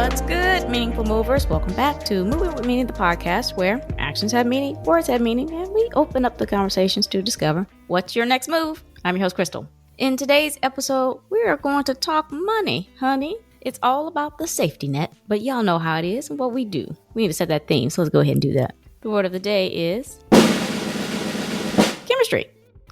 What's good, meaningful movers? Welcome back to Moving with Meaning, the podcast where actions have meaning, words have meaning, and we open up the conversations to discover what's your next move. I'm your host, Krystal. In today's episode, we are going to talk money, honey. It's all about the safety net, but y'all know how it is and what we do. We need to set that theme, so let's go ahead and do that. The word of the day is chemistry.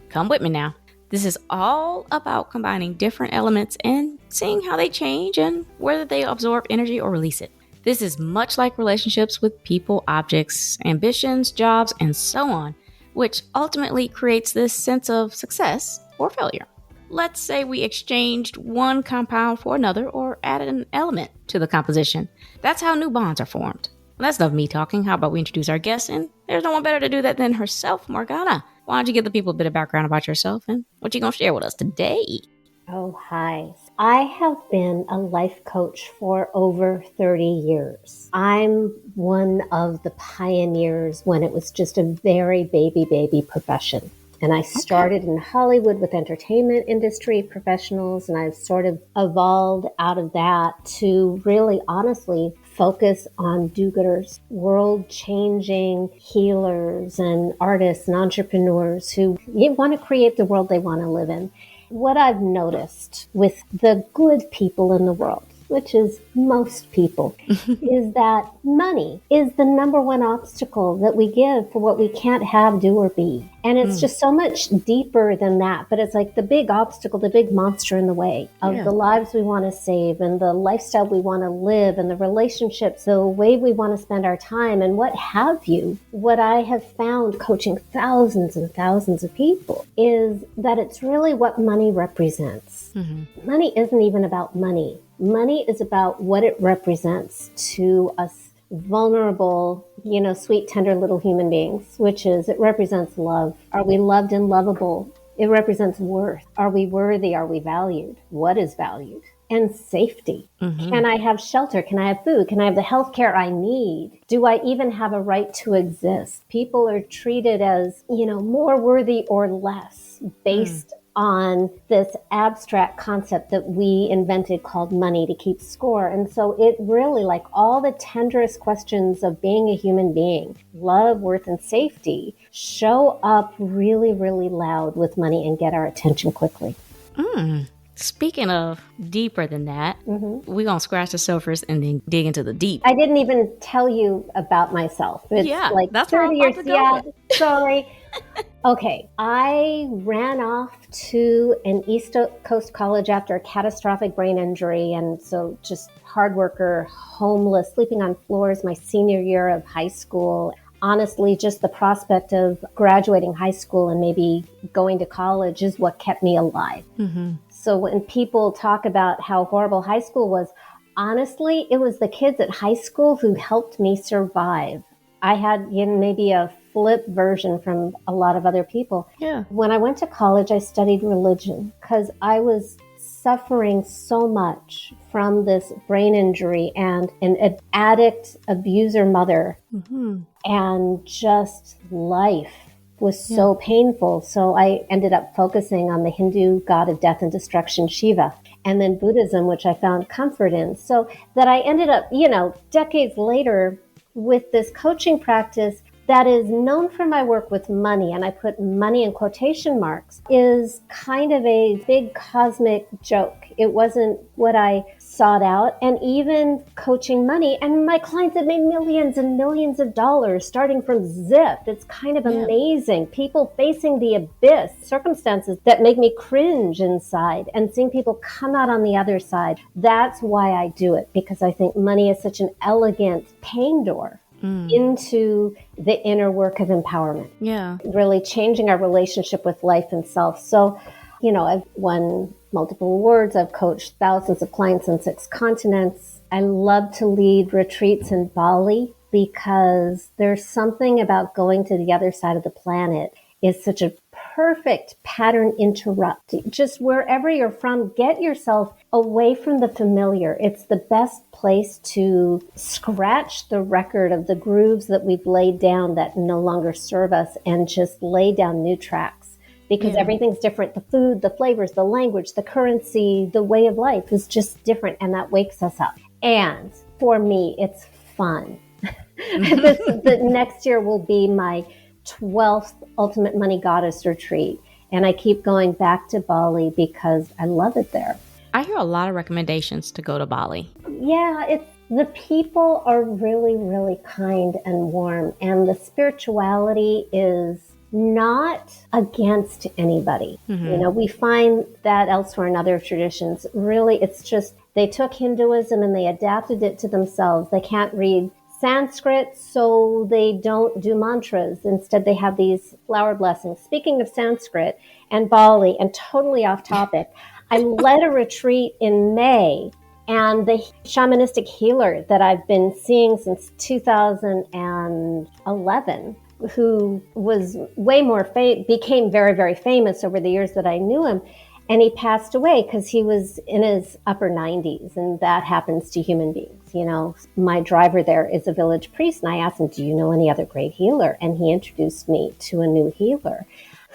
Come with me now. This is all about combining different elements and seeing how they change and whether they absorb energy or release it. This is much like relationships with people, objects, ambitions, jobs, and so on, which ultimately creates this sense of success or failure. Let's say we exchanged one compound for another or added an element to the composition. That's how new bonds are formed. Well, that's enough of me talking. How about we introduce our guest? And there's no one better to do that than herself, Morgana. Why don't you give the people a bit of background about yourself and what you're going to share with us today? Oh, hi. I have been a life coach for over 30 years. I'm one of the pioneers when it was just a very baby profession. And I started in Hollywood with entertainment industry professionals, and I've sort of evolved out of that to really honestly focus on do-gooders, world-changing healers and artists and entrepreneurs who want to create the world they want to live in. What I've noticed with the good people in the world, which is most people, is that money is the number one obstacle that we give for what we can't have, do, or be. And it's just so much deeper than that. But it's like the big obstacle, the big monster in the way of the lives we want to save and the lifestyle we want to live and the relationships, the way we want to spend our time and what have you. What I have found coaching thousands and thousands of people is that it's really what money represents. Money isn't even about money. Money is about what it represents to us vulnerable, sweet, tender little human beings, which is it represents love. Are we loved and lovable? It represents worth. Are we worthy? Are we valued? What is valued? And safety. Can I have shelter? Can I have food? Can I have the health care I need? Do I even have a right to exist? People are treated as, more worthy or less based on this abstract concept that we invented called money to keep score. And so it really, like all the tenderest questions of being a human being, love, worth, and safety, show up really, really loud with money and get our attention quickly. Speaking of deeper than that, we're going to scratch the surface and then dig into the deep. I didn't even tell you about myself. It's like that's 30 years. Sorry. Okay, I ran off to an East Coast college after a catastrophic brain injury. And so just hard worker, homeless, sleeping on floors my senior year of high school. Honestly, just the prospect of graduating high school and maybe going to college is what kept me alive. So when people talk about how horrible high school was, honestly, it was the kids at high school who helped me survive. I had maybe a flip version from a lot of other people. When I went to college, I studied religion because I was suffering so much from this brain injury and an addict, abuser mother. And just life was so painful. So I ended up focusing on the Hindu god of death and destruction, Shiva, and then Buddhism, which I found comfort in. So that I ended up, decades later with this coaching practice that is known for my work with money, and I put money in quotation marks, is kind of a big cosmic joke. It wasn't what I sought out. And even coaching money, and my clients have made millions and millions of dollars starting from zip. It's kind of amazing. People facing the abyss, circumstances that make me cringe inside, and seeing people come out on the other side. That's why I do it, because I think money is such an elegant pain door into the inner work of empowerment. Really changing our relationship with life and self. So, I've won multiple awards. I've coached thousands of clients on 6 continents. I love to lead retreats in Bali because there's something about going to the other side of the planet is such a perfect pattern interrupt. Just wherever you're from, get yourself away from the familiar. It's the best place to scratch the record of the grooves that we've laid down that no longer serve us and just lay down new tracks. Because everything's different. The food, the flavors, the language, the currency, the way of life is just different. And that wakes us up. And for me, it's fun. The next year will be my 12th Ultimate Money Goddess retreat. And I keep going back to Bali because I love it there. I hear a lot of recommendations to go to Bali. Yeah, the people are really, really kind and warm. And the spirituality is not against anybody. Mm-hmm. We find that elsewhere in other traditions. Really, it's just they took Hinduism and they adapted it to themselves. They can't read Sanskrit, so they don't do mantras. Instead, they have these flower blessings. Speaking of Sanskrit and Bali, and totally off topic, I led a retreat in May, and the shamanistic healer that I've been seeing since 2011, who was way more became very, very famous over the years that I knew him. And he passed away because he was in his upper 90s, and that happens to human beings. My driver there is a village priest, and I asked him, do you know any other great healer? And he introduced me to a new healer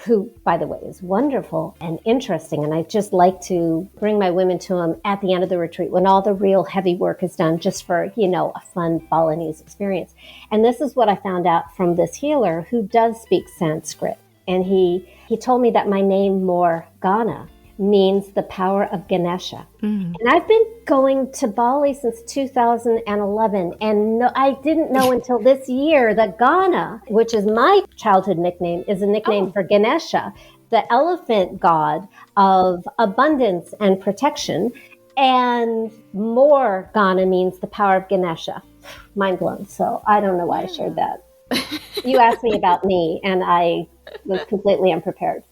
who, by the way, is wonderful and interesting. And I just like to bring my women to him at the end of the retreat when all the real heavy work is done, just for, a fun Balinese experience. And this is what I found out from this healer who does speak Sanskrit. And he told me that my name, Morgana, means the power of Ganesha. Mm-hmm. And I've been going to Bali since 2011, and I didn't know until this year that Gana, which is my childhood nickname, is a nickname for Ganesha, the elephant god of abundance and protection. And Morgana means the power of Ganesha. Mind blown. So I don't know why I shared that. You asked me about me, and I was completely unprepared.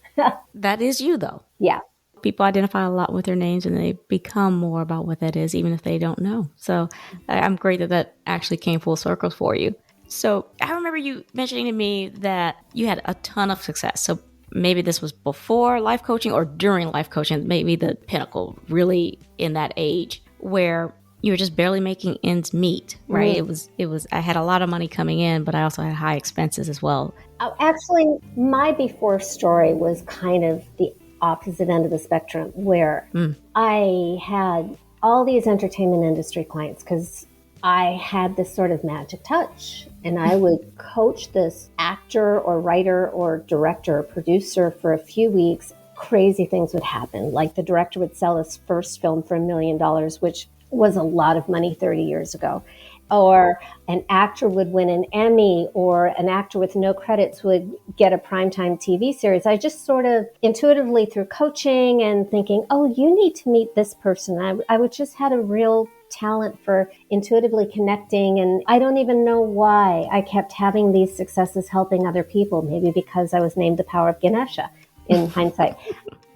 That is you, though. Yeah. People identify a lot with their names, and they become more about what that is, even if they don't know. So I'm great that actually came full circle for you. So I remember you mentioning to me that you had a ton of success. So maybe this was before life coaching or during life coaching, maybe the pinnacle, really in that age where you were just barely making ends meet, right? Mm-hmm. It was, I had a lot of money coming in, but I also had high expenses as well. Actually, my before story was kind of the opposite end of the spectrum, where I had all these entertainment industry clients because I had this sort of magic touch, and I would coach this actor or writer or director or producer for a few weeks. Crazy things would happen. Like the director would sell his first film for $1 million, which was a lot of money 30 years ago. Or an actor would win an Emmy, or an actor with no credits would get a primetime TV series. I just sort of intuitively, through coaching and thinking, oh, you need to meet this person. I would just had a real talent for intuitively connecting. And I don't even know why I kept having these successes helping other people. Maybe because I was named the power of Ganesha in hindsight.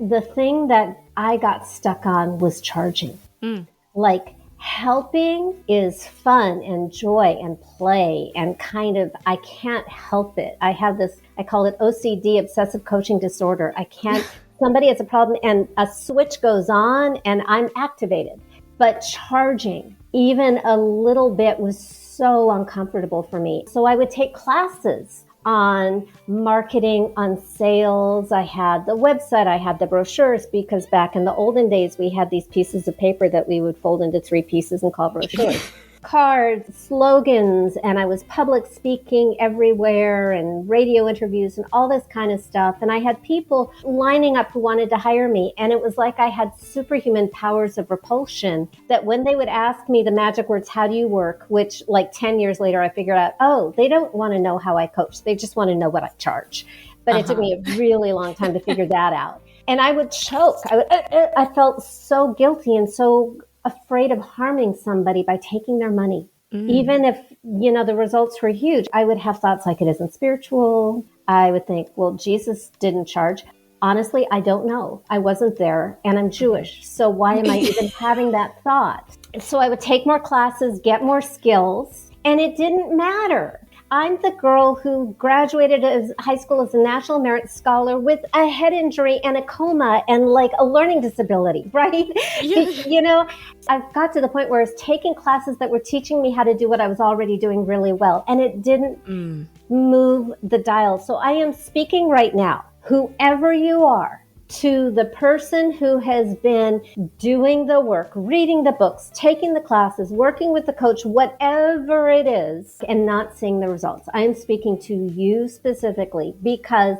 The thing that I got stuck on was charging. Like, helping is fun and joy and play and kind of, I can't help it. I have this, I call it OCD, obsessive coaching disorder. I can't, somebody has a problem and a switch goes on and I'm activated. But charging even a little bit was so uncomfortable for me. So I would take classes on marketing, on sales. I had the website, I had the brochures, because back in the olden days, we had these pieces of paper that we would fold into 3 pieces and call brochures. Cards, slogans, and I was public speaking everywhere and radio interviews and all this kind of stuff. And I had people lining up who wanted to hire me. And it was like I had superhuman powers of repulsion, that when they would ask me the magic words, how do you work? Which like 10 years later, I figured out, oh, they don't want to know how I coach. They just want to know what I charge. But it took me a really long time to figure that out. And I would choke. I felt so guilty and so afraid of harming somebody by taking their money. Even if, the results were huge, I would have thoughts like, it isn't spiritual. I would think, well, Jesus didn't charge. Honestly, I don't know. I wasn't there, and I'm Jewish. So why am I even having that thought? So I would take more classes, get more skills, and it didn't matter. I'm the girl who graduated as high school as a National Merit Scholar with a head injury and a coma and like a learning disability, right? Yeah. I've got to the point where I was taking classes that were teaching me how to do what I was already doing really well. And it didn't move the dial. So I am speaking right now. Whoever you are, to the person who has been doing the work, reading the books, taking the classes, working with the coach, whatever it is, and not seeing the results. I'm speaking to you specifically because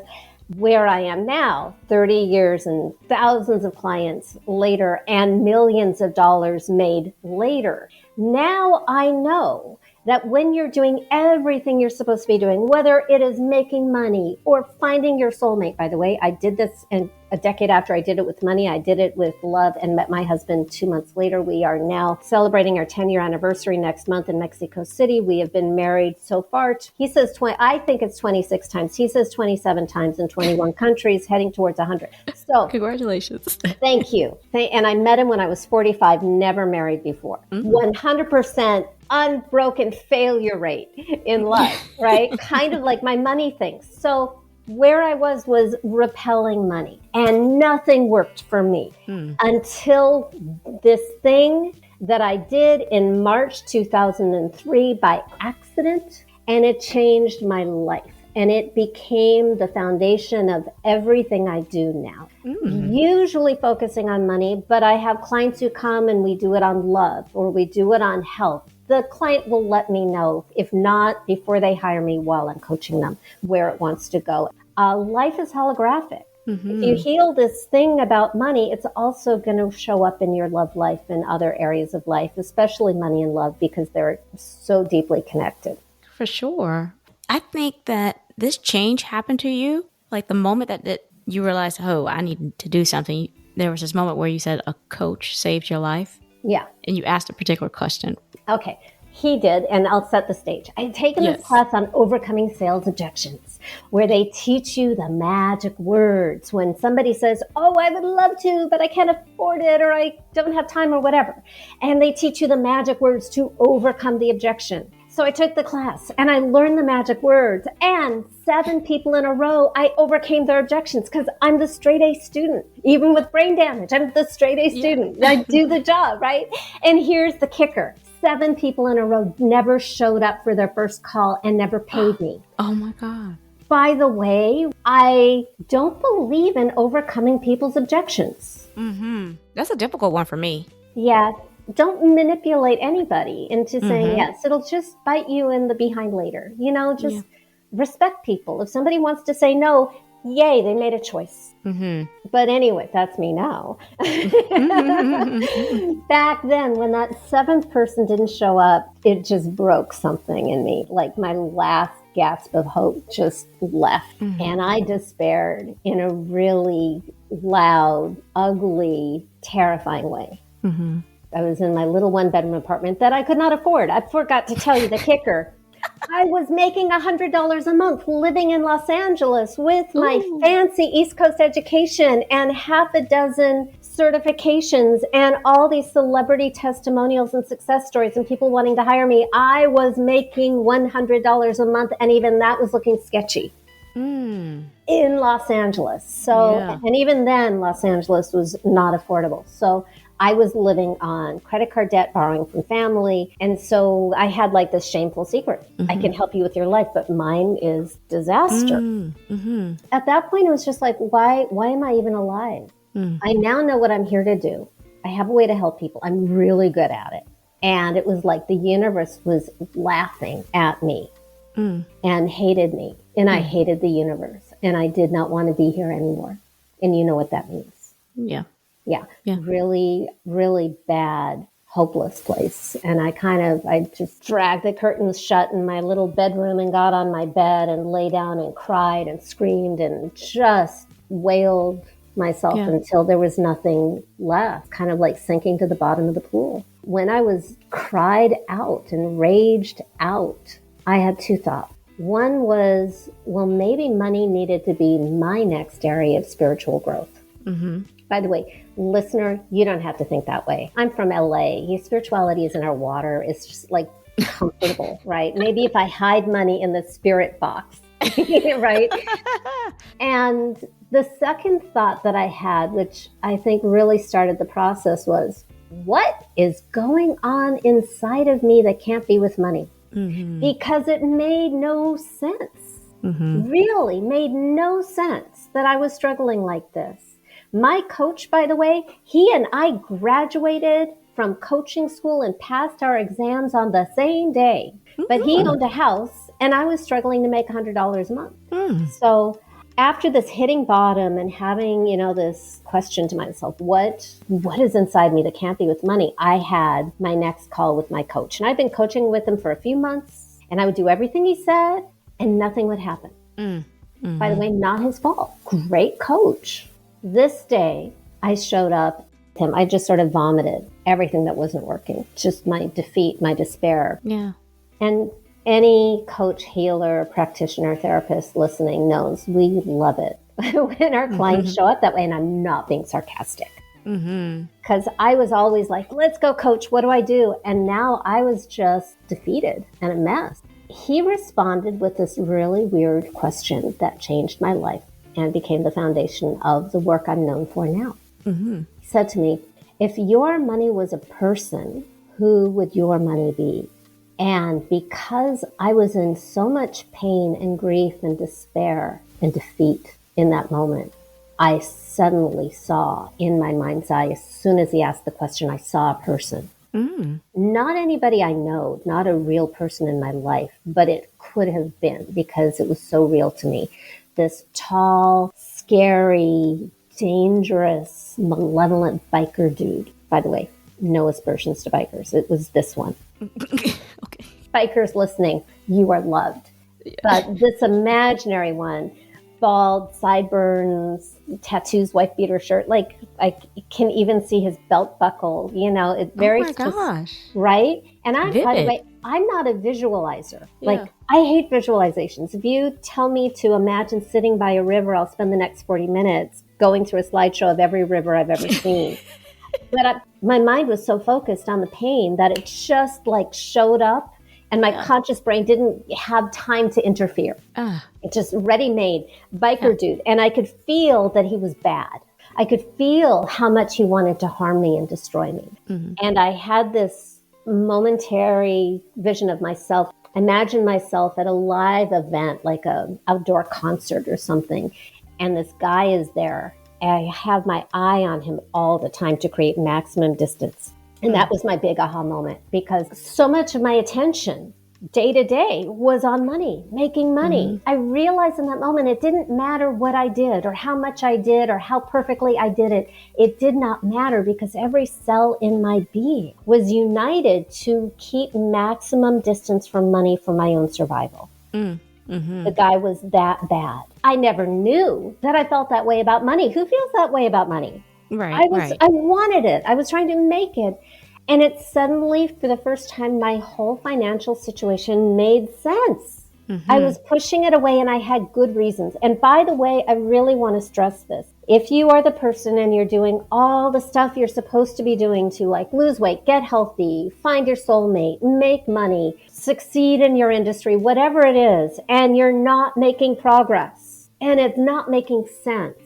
where I am now, 30 years and thousands of clients later and millions of dollars made later, now I know that when you're doing everything you're supposed to be doing, whether it is making money or finding your soulmate, by the way, I did this in a decade after I did it with money. I did it with love and met my husband 2 months later. We are now celebrating our 10-year anniversary next month in Mexico City. We have been married so far. He says 20, I think it's 26 times. He says 27 times in 21 countries, heading towards 100. So congratulations. Thank you. And I met him when I was 45, never married before. 100% unbroken failure rate in love, right? Kind of like my money thing. So where I was repelling money and nothing worked for me until this thing that I did in March 2003 by accident, and it changed my life. And it became the foundation of everything I do now. Usually focusing on money, but I have clients who come and we do it on love or we do it on health. The client will let me know, if not before they hire me while I'm coaching them, where it wants to go. Life is holographic. If you heal this thing about money, it's also going to show up in your love life and other areas of life, especially money and love, because they're so deeply connected. For sure. I think that this change happened to you, like the moment that you realized, oh, I need to do something. There was this moment where you said a coach saved your life. Yeah. And you asked a particular question. Okay. He did, and I'll set the stage. I had taken this class on overcoming sales objections, where they teach you the magic words. When somebody says, oh, I would love to, but I can't afford it, or I don't have time, or whatever. And they teach you the magic words to overcome the objection. So I took the class and I learned the magic words, and 7 people in a row, I overcame their objections because I'm the straight A student. Even with brain damage, I'm the straight A student. I do the job, right? And here's the kicker. 7 people in a row never showed up for their first call and never paid me. Oh my God. By the way, I don't believe in overcoming people's objections. That's a difficult one for me. Yeah. Don't manipulate anybody into saying yes. It'll just bite you in the behind later. You know, just respect people. If somebody wants to say no, yay, they made a choice. But anyway, that's me now. Back then, when that 7th person didn't show up, it just broke something in me. Like my last gasp of hope just left. And I despaired in a really loud, ugly, terrifying way. I was in my little 1-bedroom apartment that I could not afford. I forgot to tell you the kicker. I was making $100 a month living in Los Angeles with my fancy East Coast education and half a dozen certifications and all these celebrity testimonials and success stories and people wanting to hire me. I was making $100 a month, and even that was looking sketchy in Los Angeles. So, and even then, Los Angeles was not affordable. So I was living on credit card debt, borrowing from family. And so I had like this shameful secret. I can help you with your life, but mine is disaster. At that point, it was just like, why am I even alive? I now know what I'm here to do. I have a way to help people. I'm really good at it. And it was like the universe was laughing at me and hated me. And I hated the universe. And I did not want to be here anymore. And you know what that means. Yeah. Really, really bad, hopeless place. And I just dragged the curtains shut in my little bedroom and got on my bed and lay down and cried and screamed and just wailed myself until there was nothing left, kind of like sinking to the bottom of the pool. When I was cried out and raged out, I had 2 thoughts. One was, well, maybe money needed to be my next area of spiritual growth. By the way, listener, you don't have to think that way. I'm from LA. Spirituality is in our water. It's just like comfortable, right? Maybe if I hide money in the spirit box, right? And the second thought that I had, which I think really started the process, was, what is going on inside of me that can't be with money? Because it made no sense. Really made no sense that I was struggling like this. My coach, by the way, he and I graduated from coaching school and passed our exams on the same day. But he owned a house and I was struggling to make $100 a month. So after this hitting bottom and having, this question to myself, what is inside me that can't be with money? I had my next call with my coach. And I've been coaching with him for a few months and I would do everything he said and nothing would happen. By the way, not his fault. Great coach. This day I showed up with him. I just sort of vomited everything that wasn't working. Just my defeat, my despair. Yeah. And any coach, healer, practitioner, therapist listening knows we love it when our clients show up that way. And I'm not being sarcastic. Because I was always like, let's go, coach. What do I do? And now I was just defeated and a mess. He responded with this really weird question that changed my life and became the foundation of the work I'm known for now. He said to me, if your money was a person, who would your money be? And because I was in so much pain and grief and despair and defeat in that moment, I suddenly saw in my mind's eye, as soon as he asked the question, I saw a person. Not anybody I know, not a real person in my life, but it could have been because it was so real to me. This tall, scary, dangerous, malevolent biker dude. By the way, no aspersions to bikers. It was this one. Okay. Bikers listening, you are loved. Yeah. But this imaginary one, bald, sideburns, tattoos, wife beater shirt, like I can even see his belt buckle, it very, oh my gosh. Right? And I'm, Vivid. by the way, I'm not a visualizer. Yeah. Like I hate visualizations. If you tell me to imagine sitting by a river, I'll spend the next 40 minutes going through a slideshow of every river I've ever seen. But my mind was so focused on the pain that it just like showed up. And my conscious brain didn't have time to interfere. It just ready-made biker dude. And I could feel that he was bad. I could feel how much he wanted to harm me and destroy me. And I had this momentary vision of myself. Imagine myself at a live event, like an outdoor concert or something. And this guy is there. I have my eye on him all the time to create maximum distance. And that was my big aha moment because so much of my attention day to day was on money, making money. I realized in that moment, it didn't matter what I did or how much I did or how perfectly I did it. It did not matter because every cell in my being was united to keep maximum distance from money for my own survival. The guy was that bad. I never knew that I felt that way about money. Who feels that way about money? Right. I wanted it. I was trying to make it. And it suddenly, for the first time, my whole financial situation made sense. I was pushing it away and I had good reasons. And by the way, I really want to stress this. If you are the person and you're doing all the stuff you're supposed to be doing to like lose weight, get healthy, find your soulmate, make money, succeed in your industry, whatever it is, and you're not making progress and it's not making sense.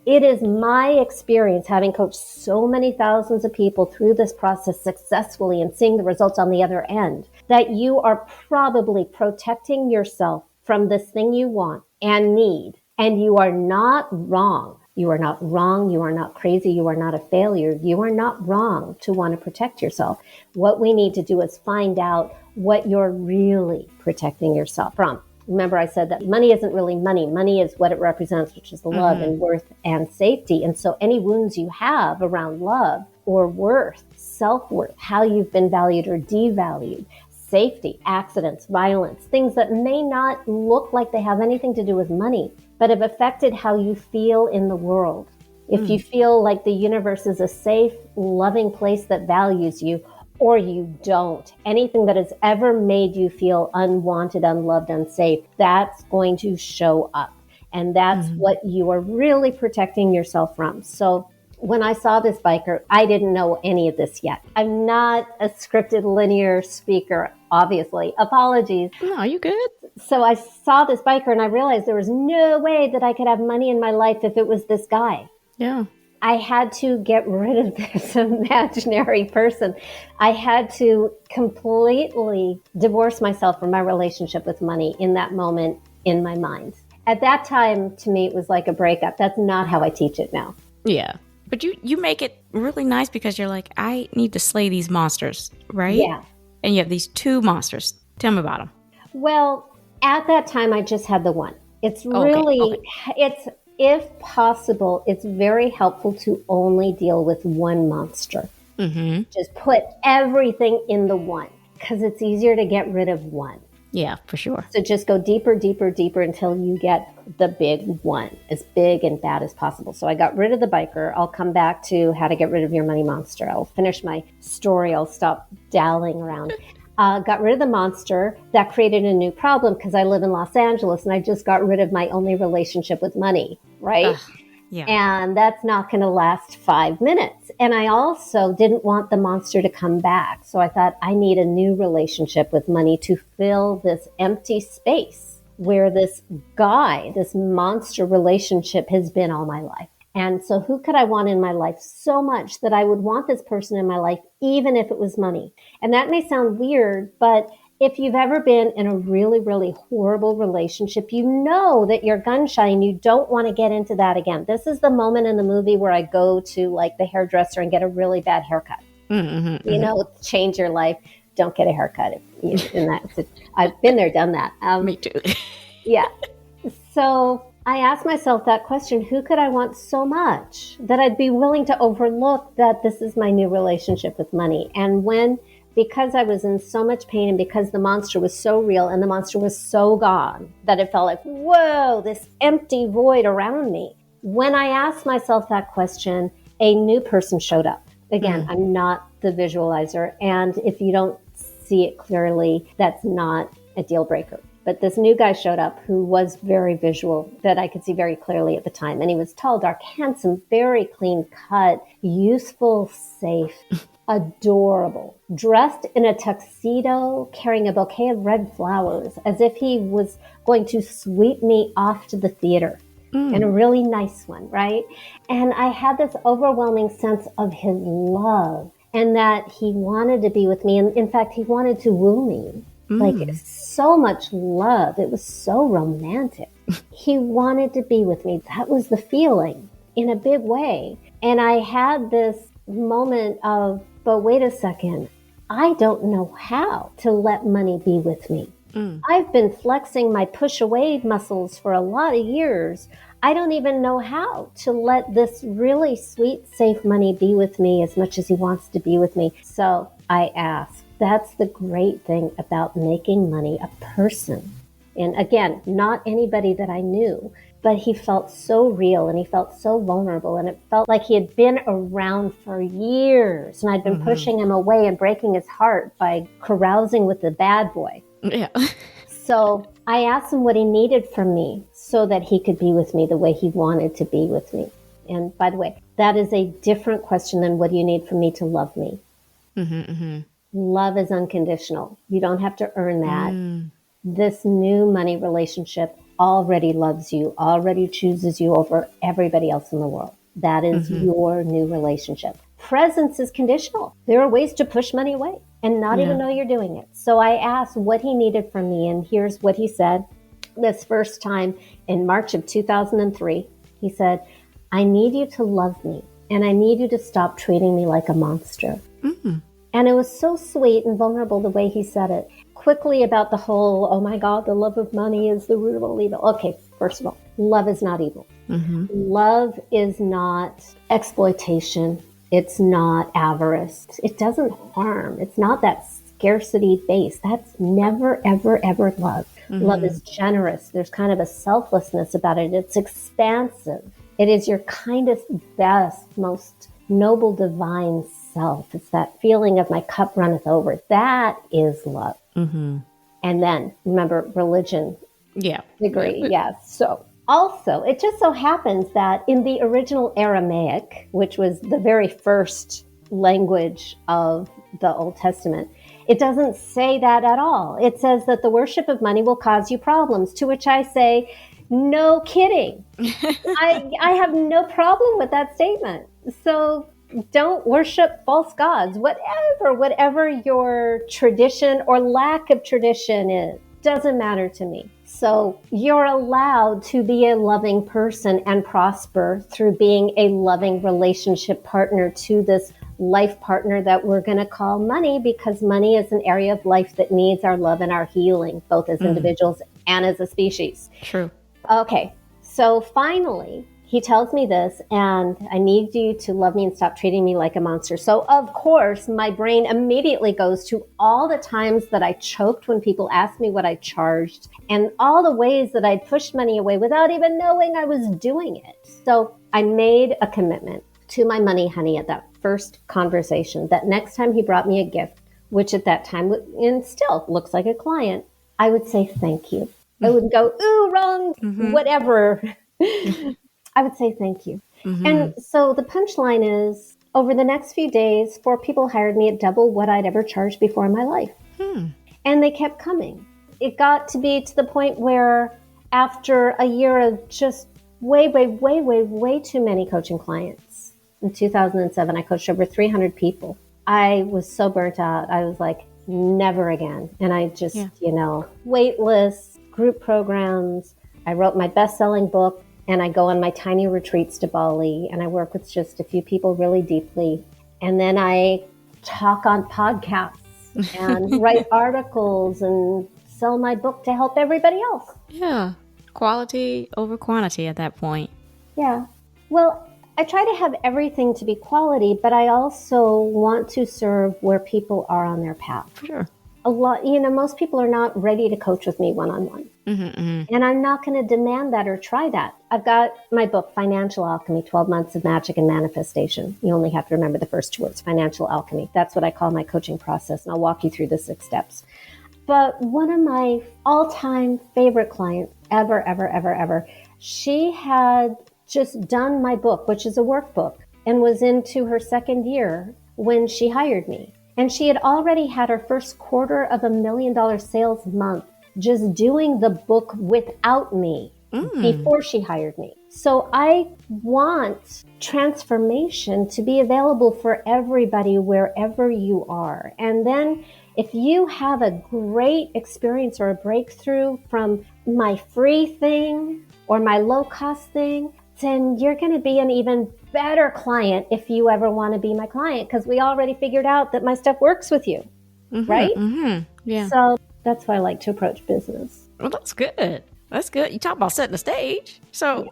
It is my experience, having coached so many thousands of people through this process successfully and seeing the results on the other end, that you are probably protecting yourself from this thing you want and need. And you are not wrong. You are not wrong. You are not crazy. You are not a failure. You are not wrong to want to protect yourself. What we need to do is find out what you're really protecting yourself from. Remember, I said that money isn't really money. Money is what it represents, which is the love and worth and safety. And so any wounds you have around love or worth, self-worth, how you've been valued or devalued, safety, accidents, violence, things that may not look like they have anything to do with money, but have affected how you feel in the world. If you feel like the universe is a safe, loving place that values you, or you don't, anything that has ever made you feel unwanted, unloved, unsafe, that's going to show up. And that's what you are really protecting yourself from. So when I saw this biker, I didn't know any of this yet. I'm not a scripted linear speaker, obviously. Apologies. No, are you good? So I saw this biker and I realized there was no way that I could have money in my life if it was this guy. Yeah. I had to get rid of this imaginary person. I had to completely divorce myself from my relationship with money in that moment in my mind. At that time, to me, it was like a breakup. That's not how I teach it now. Yeah. But you make it really nice because you're like, I need to slay these monsters, right? Yeah. And you have these 2 monsters. Tell me about them. Well, at that time, I just had the one. It's Okay. really, it's, if possible, it's very helpful to only deal with one monster. Mm-hmm. Just put everything in the one because it's easier to get rid of one. Yeah, for sure. So just go deeper, deeper, deeper until you get the big one, as big and bad as possible. So I got rid of the biker. I'll come back to how to get rid of your money monster. I'll finish my story. I'll stop dallying around. Got rid of the monster. That created a new problem because I live in Los Angeles and I just got rid of my only relationship with money, right? Ugh, yeah. And that's not going to last 5 minutes. And I also didn't want the monster to come back. So I thought I need a new relationship with money to fill this empty space where this guy, this monster relationship has been all my life. And so who could I want in my life so much that I would want this person in my life, even if it was money? And that may sound weird, but if you've ever been in a really, really horrible relationship, you know that you're gun shy and you don't want to get into that again. This is the moment in the movie where I go to like the hairdresser and get a really bad haircut. Mm-hmm, You know, change your life. Don't get a haircut. I've been there, done that. Me too. Yeah. So I asked myself that question, who could I want so much that I'd be willing to overlook that this is my new relationship with money? And because I was in so much pain and because the monster was so real and the monster was so gone that it felt like, whoa, this empty void around me. When I asked myself that question, a new person showed up. Again, I'm not the visualizer. And if you don't see it clearly, that's not a deal breaker. But this new guy showed up who was very visual, that I could see very clearly at the time. And he was tall, dark, handsome, very clean cut, useful, safe, adorable, dressed in a tuxedo, carrying a bouquet of red flowers, as if he was going to sweep me off to the theater. And a really nice one, right? And I had this overwhelming sense of his love and that he wanted to be with me. And in fact, he wanted to woo me. Like so much love. It was so romantic. He wanted to be with me. That was the feeling in a big way. And I had this moment of, but wait a second, I don't know how to let money be with me. I've been flexing my push away muscles for a lot of years. I don't even know how to let this really sweet, safe money be with me as much as he wants to be with me. So I asked. That's the great thing about making money a person. And again, not anybody that I knew, but he felt so real and he felt so vulnerable. And it felt like he had been around for years. And I'd been pushing him away and breaking his heart by carousing with the bad boy. Yeah. So I asked him what he needed from me so that he could be with me the way he wanted to be with me. And by the way, that is a different question than what do you need from me to love me? Love is unconditional. You don't have to earn that. This new money relationship already loves you, already chooses you over everybody else in the world. That is your new relationship. Presence is conditional. There are ways to push money away and not even know you're doing it. So I asked what he needed from me, and here's what he said. This first time in March of 2003, he said, I need you to love me, and I need you to stop treating me like a monster. And it was so sweet and vulnerable the way he said it. Quickly about the whole, oh my God, the love of money is the root of all evil. Okay, first of all, love is not evil. Love is not exploitation. It's not avarice. It doesn't harm. It's not that scarcity base. That's never, ever, ever love. Love is generous. There's kind of a selflessness about it. It's expansive. It is your kindest, best, most noble, divine self. It's that feeling of my cup runneth over. That is love. And then remember religion. Degree. So also, it just so happens that in the original Aramaic, which was the very first language of the Old Testament, it doesn't say that at all. It says that the worship of money will cause you problems, to which I say, no kidding. I have no problem with that statement. So don't worship false gods, whatever your tradition or lack of tradition is. doesn't matter to me. So you're allowed to be a loving person and prosper through being a loving relationship partner to this life partner that we're going to call money, because money is an area of life that needs our love and our healing, both as individuals and as a species. True. Okay. So finally, he tells me this, and I need you to love me and stop treating me like a monster. So of course, my brain immediately goes to all the times that I choked when people asked me what I charged, and all the ways that I pushed money away without even knowing I was doing it. So I made a commitment to my money honey at that first conversation that next time he brought me a gift, which at that time and still looks like a client, I would say thank you. I wouldn't go, ooh, wrong, whatever. I would say thank you. And so the punchline is, over the next few days, 4 people hired me at double what I'd ever charged before in my life. And they kept coming. It got to be to the point where after a year of just way too many coaching clients, in 2007, I coached over 300 people. I was so burnt out. I was like, never again. And I just, wait lists, group programs. I wrote my best-selling book, and I go on my tiny retreats to Bali, and I work with just a few people really deeply. And then I talk on podcasts and write articles and sell my book to help everybody else. Yeah. Quality over quantity at that point. Yeah. Well, I try to have everything to be quality, but I also want to serve where people are on their path. Sure. A lot, most people are not ready to coach with me one-on-one. And I'm not going to demand that or try that. I've got my book, Financial Alchemy, 12 Months of Magic and Manifestation. You only have to remember the first 2 words, Financial Alchemy. That's what I call my coaching process, and I'll walk you through the 6 steps. But one of my all-time favorite clients ever, she had just done my book, which is a workbook, and was into her 2nd year when she hired me. And she had already had her first $250,000 sales month just doing the book without me before she hired me. So I want transformation to be available for everybody wherever you are. And then if you have a great experience or a breakthrough from my free thing or my low-cost thing, then you're going to be an even better client if you ever want to be my client, because we already figured out that my stuff works with you, right? Yeah. So that's why I like to approach business. Well, that's good. That's good. You talk about setting the stage. So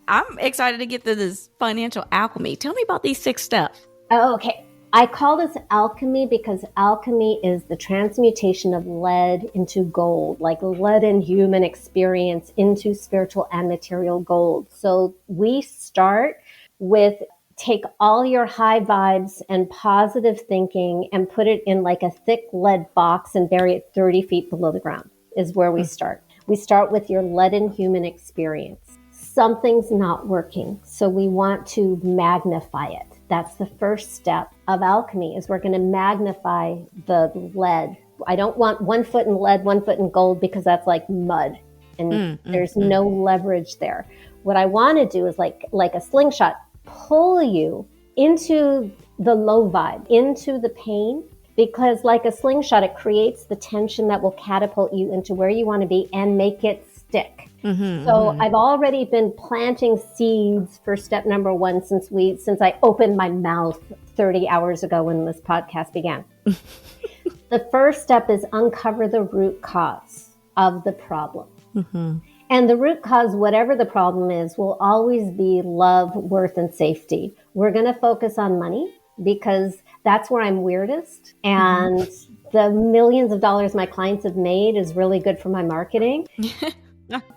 I'm excited to get to this financial alchemy. Tell me about these 6 steps. Oh, okay. I call this alchemy because alchemy is the transmutation of lead into gold, like lead in human experience into spiritual and material gold. So we start with take all your high vibes and positive thinking and put it in like a thick lead box and bury it 30 feet below the ground is where we start. We start with your lead in human experience. Something's not working, so we want to magnify it. That's the first step of alchemy, is we're going to magnify the lead. I don't want 1 foot in lead, 1 foot in gold, because that's like mud and there's no leverage there. What I want to do is like a slingshot, pull you into the low vibe, into the pain, because like a slingshot, it creates the tension that will catapult you into where you want to be and make it stick. So I've already been planting seeds for step number 1 since I opened my mouth 30 hours ago when this podcast began. The first step is uncover the root cause of the problem. And the root cause, whatever the problem is, will always be love, worth, and safety. We're going to focus on money because that's where I'm weirdest. And the millions of dollars my clients have made is really good for my marketing.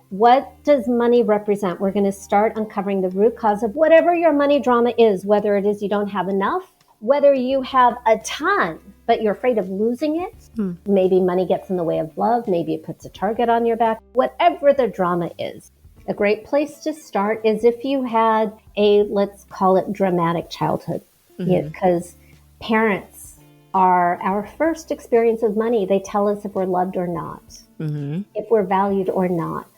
What does money represent? We're going to start uncovering the root cause of whatever your money drama is, whether it is you don't have enough, whether you have a ton, but you're afraid of losing it. Maybe money gets in the way of love. Maybe it puts a target on your back. Whatever the drama is, a great place to start is if you had a, let's call it dramatic childhood, because parents are our first experience of money. They tell us if we're loved or not, if we're valued or not.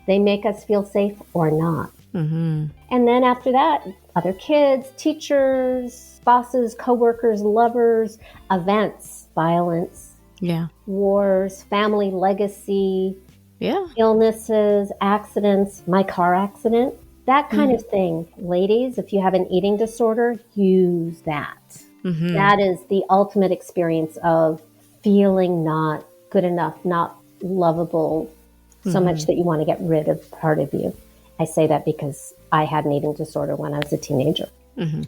They make us feel safe or not. And then after that, other kids, teachers, bosses, coworkers, lovers, events, violence, Yeah. wars, family legacy, Yeah. illnesses, accidents, my car accident, that kind of Mm-hmm. thing. Ladies, if you have an eating disorder, use that. Mm-hmm. That is the ultimate experience of feeling not good enough, not lovable, so much that you want to get rid of part of you. I say that because I had an eating disorder when I was a teenager. Mm-hmm.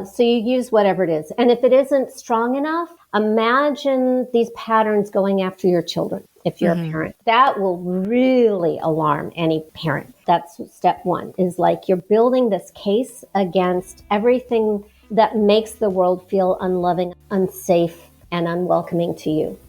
So you use whatever it is. And if it isn't strong enough, imagine these patterns going after your children. If you're a parent, that will really alarm any parent. That's step one, is like you're building this case against everything that makes the world feel unloving, unsafe, and unwelcoming to you.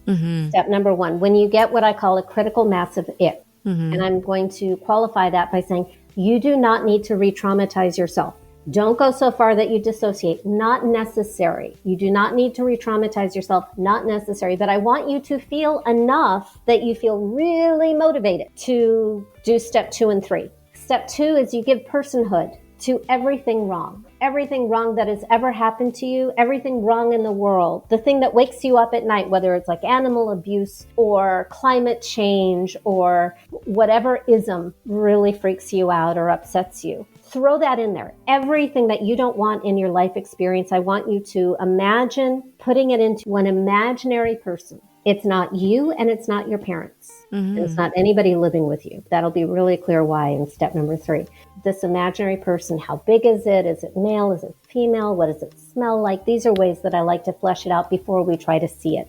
Step number one, when you get what I call a critical mass of it, and I'm going to qualify that by saying, you do not need to re-traumatize yourself. Don't go so far that you dissociate. Not necessary. You do not need to re-traumatize yourself. Not necessary. But I want you to feel enough that you feel really motivated to do step 2 and 3. Step 2 is you give personhood to everything wrong that has ever happened to you, everything wrong in the world, the thing that wakes you up at night, whether it's like animal abuse or climate change or whatever ism really freaks you out or upsets you. Throw that in there. Everything that you don't want in your life experience, I want you to imagine putting it into an imaginary person. It's not you and it's not your parents. And it's not anybody living with you. That'll be really clear why in step number 3. This imaginary person, how big is it? Is it male? Is it female? What does it smell like? These are ways that I like to flesh it out before we try to see it.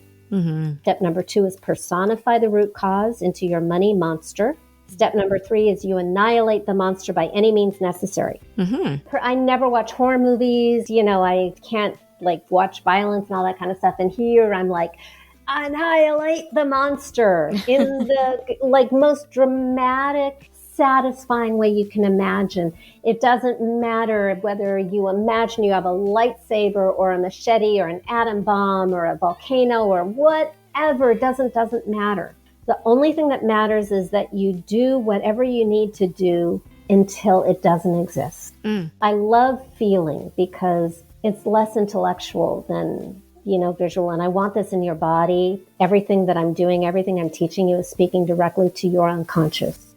Step number 2 is personify the root cause into your money monster. Step number 3 is you annihilate the monster by any means necessary. I never watch horror movies. I can't watch violence and all that kind of stuff. And here I'm like, annihilate the monster in the most dramatic, satisfying way you can imagine. It doesn't matter whether you imagine you have a lightsaber or a machete or an atom bomb or a volcano or whatever. It doesn't matter. The only thing that matters is that you do whatever you need to do until it doesn't exist. I love feeling because it's less intellectual than visual. And I want this in your body. Everything that I'm doing, everything I'm teaching you is speaking directly to your unconscious.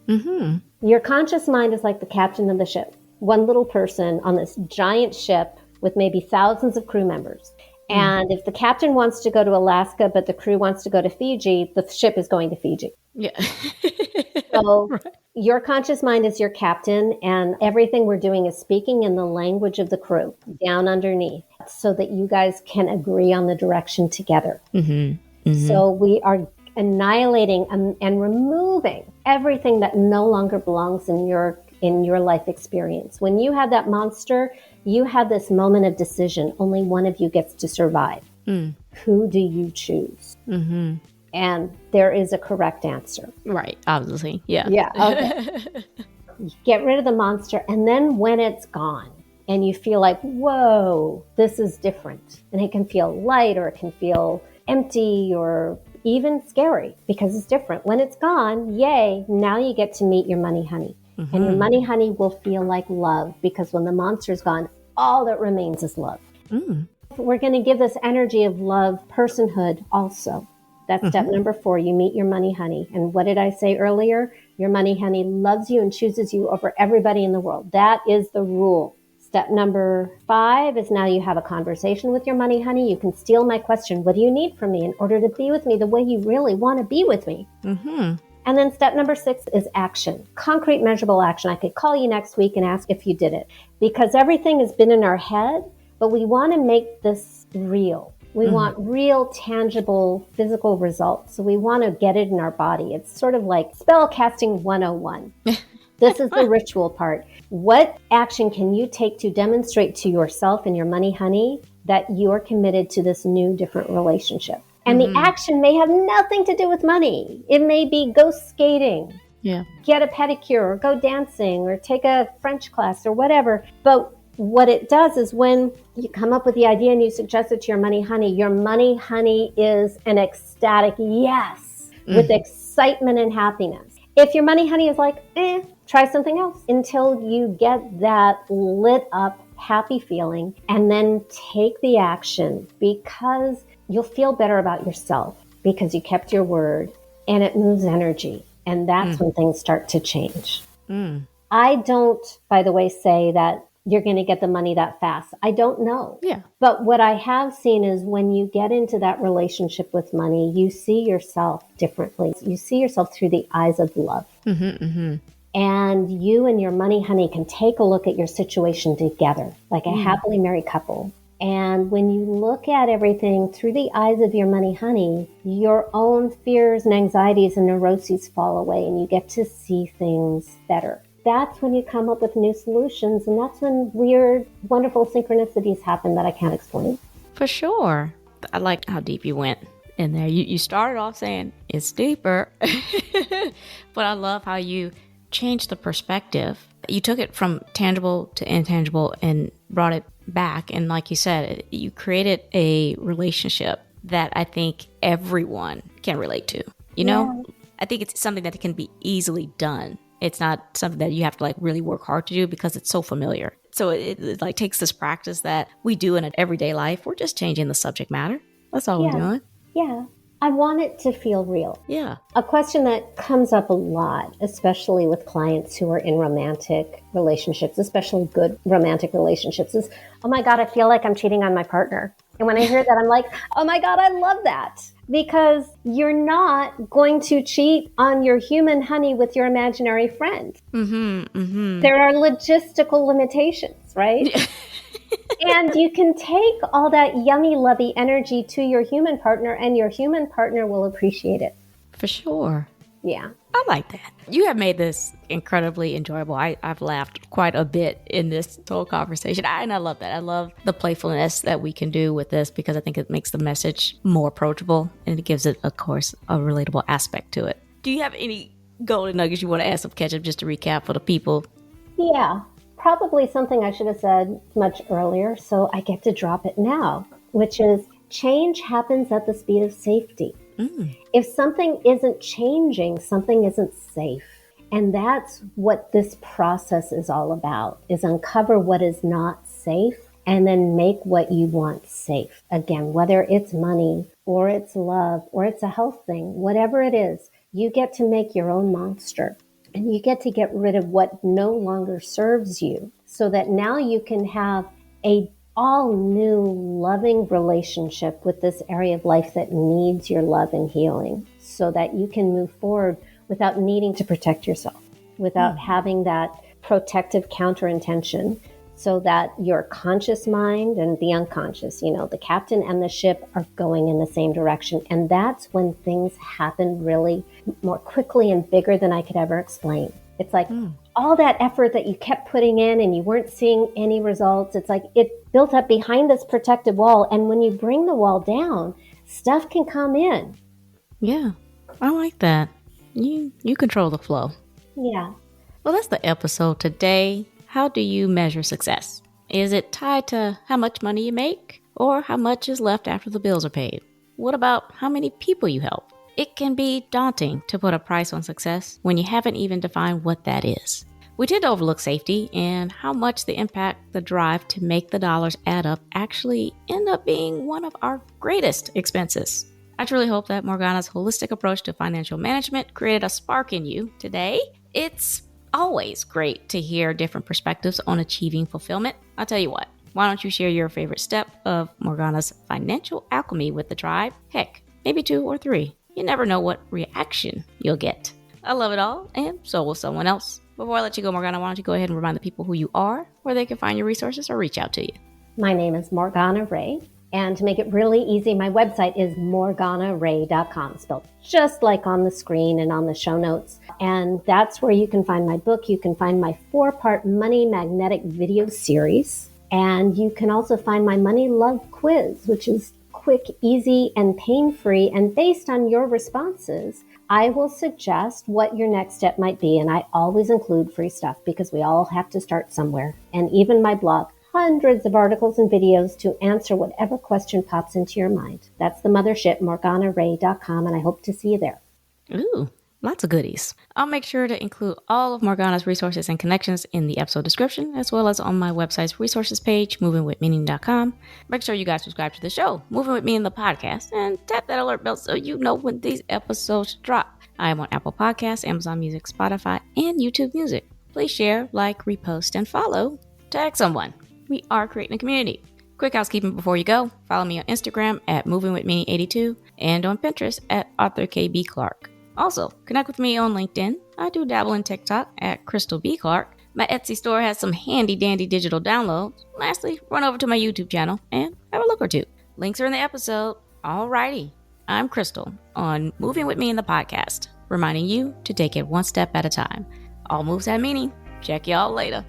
Your conscious mind is like the captain of the ship. One little person on this giant ship with maybe thousands of crew members. And if the captain wants to go to Alaska, but the crew wants to go to Fiji, the ship is going to Fiji. Yeah. So your conscious mind is your captain, and everything we're doing is speaking in the language of the crew down underneath so that you guys can agree on the direction together. So we are annihilating and removing everything that no longer belongs in your life experience. When you have that monster, you have this moment of decision. Only one of you gets to survive. Who do you choose? And there is a correct answer. Right. Obviously. Yeah. Yeah. Okay. Get rid of the monster. And then when it's gone and you feel like, whoa, this is different. And it can feel light or it can feel empty or even scary because it's different. When it's gone, yay, now you get to meet your money honey. And your money honey will feel like love because when the monster's gone, all that remains is love. We're going to give this energy of love, personhood also. That's step number 4. You meet your money honey. And what did I say earlier? Your money honey loves you and chooses you over everybody in the world. That is the rule. Step number 5 is now you have a conversation with your money honey. You can steal my question. What do you need from me in order to be with me the way you really want to be with me? And then step number 6 is action. Concrete, measurable action. I could call you next week and ask if you did it. Because everything has been in our head, but we want to make this real. We want real, tangible, physical results. So we want to get it in our body. It's sort of like spell casting 101. This is the ritual part. What action can you take to demonstrate to yourself and your money honey that you're committed to this new, different relationship? And the action may have nothing to do with money. It may be go skating, get a pedicure, or go dancing, or take a French class, or whatever. But what it does is when you come up with the idea and you suggest it to your money honey is an ecstatic yes with excitement and happiness. If your money honey is like, try something else until you get that lit up, happy feeling, and then take the action because you'll feel better about yourself. because you kept your word, and it moves energy. And that's when things start to change. I don't, by the way, say that you're going to get the money that fast. I don't know. Yeah. But what I have seen is when you get into that relationship with money, you see yourself differently. You see yourself through the eyes of love. And you and your money honey can take a look at your situation together, like a happily married couple. And when you look at everything through the eyes of your money honey, your own fears and anxieties and neuroses fall away, and you get to see things better. That's when you come up with new solutions, and that's when weird, wonderful synchronicities happen that I can't explain. For sure. I like how deep you went in there. You started off saying it's deeper, but I love how you changed the perspective. You took it from tangible to intangible and brought it back. And like you said, you created a relationship that I think everyone can relate to. You know, I think it's something that can be easily done. It's not something that you have to like really work hard to do because it's so familiar. So it like takes this practice that we do in an everyday life. We're just changing the subject matter. That's all we're doing. Yeah. I want it to feel real. Yeah. A question that comes up a lot, especially with clients who are in romantic relationships, especially good romantic relationships, is, oh my God, I feel like I'm cheating on my partner. And when I hear that, I'm like, oh my God, I love that. Because you're not going to cheat on your human honey with your imaginary friend. There are logistical limitations, right? And you can take all that yummy, lovey energy to your human partner, and your human partner will appreciate it. For sure. Yeah. I like that. You have made this incredibly enjoyable. I've laughed quite a bit in this whole conversation. And I love that. I love the playfulness that we can do with this because I think it makes the message more approachable and it gives it, of course, a relatable aspect to it. Do you have any golden nuggets you want to add some ketchup just to recap for the people? Yeah. Probably something I should have said much earlier, so I get to drop it now, which is change happens at the speed of safety. If something isn't changing, something isn't safe. And that's what this process is all about, is uncover what is not safe and then make what you want safe. Again, whether it's money or it's love or it's a health thing, whatever it is, you get to make your own monster. And you get to get rid of what no longer serves you so that now you can have a all new loving relationship with this area of life that needs your love and healing so that you can move forward without needing to protect yourself, without having that protective counter intention, so that your conscious mind and the unconscious, the captain and the ship are going in the same direction. And that's when things happen really more quickly and bigger than I could ever explain. It's like all that effort that you kept putting in and you weren't seeing any results. It's like it built up behind this protective wall. And when you bring the wall down, stuff can come in. Yeah, I like that. You control the flow. Yeah. Well, that's the episode today. How do you measure success? Is it tied to how much money you make or how much is left after the bills are paid? What about how many people you help? It can be daunting to put a price on success when you haven't even defined what that is. We tend to overlook safety and how much the impact, the drive to make the dollars add up actually end up being one of our greatest expenses. I truly hope that Morgana's holistic approach to financial management created a spark in you today. It's always great to hear different perspectives on achieving fulfillment. I'll tell you what, why don't you share your favorite step of Morgana's Financial Alchemy with the tribe? Heck, maybe 2 or 3. You never know what reaction you'll get. I love it all, and so will someone else. Before I let you go, Morgana, why don't you go ahead and remind the people who you are, where they can find your resources or reach out to you. My name is Morgana Rae, and to make it really easy, my website is morganarae.com, spelled just like on the screen and on the show notes. And that's where you can find my book. You can find my 4-part Money Magnetic video series. And you can also find my Money Love quiz, which is quick, easy, and pain-free. And based on your responses, I will suggest what your next step might be. And I always include free stuff because we all have to start somewhere. And even my blog, hundreds of articles and videos to answer whatever question pops into your mind. That's the mothership, morganarae.com, and I hope to see you there. Ooh, Lots of goodies. I'll make sure to include all of Morgana's resources and connections in the episode description, as well as on my website's resources page, movingwithmeaning.com. Make sure you guys subscribe to the show, Moving With Me in the podcast, and tap that alert bell so you know when these episodes drop. I am on Apple Podcasts, Amazon Music, Spotify, and YouTube Music. Please share, like, repost, and follow. Tag someone. We are creating a community. Quick housekeeping before you go. Follow me on Instagram at movingwithmeaning82 and on Pinterest at Arthur KB Clark. Also, connect with me on LinkedIn. I do dabble in TikTok at Krystal B. Clark. My Etsy store has some handy dandy digital downloads. Lastly, run over to my YouTube channel and have a look or two. Links are in the episode. Alrighty, I'm Krystal on Moving With Me in the podcast, reminding you to take it one step at a time. All moves have meaning. Check y'all later.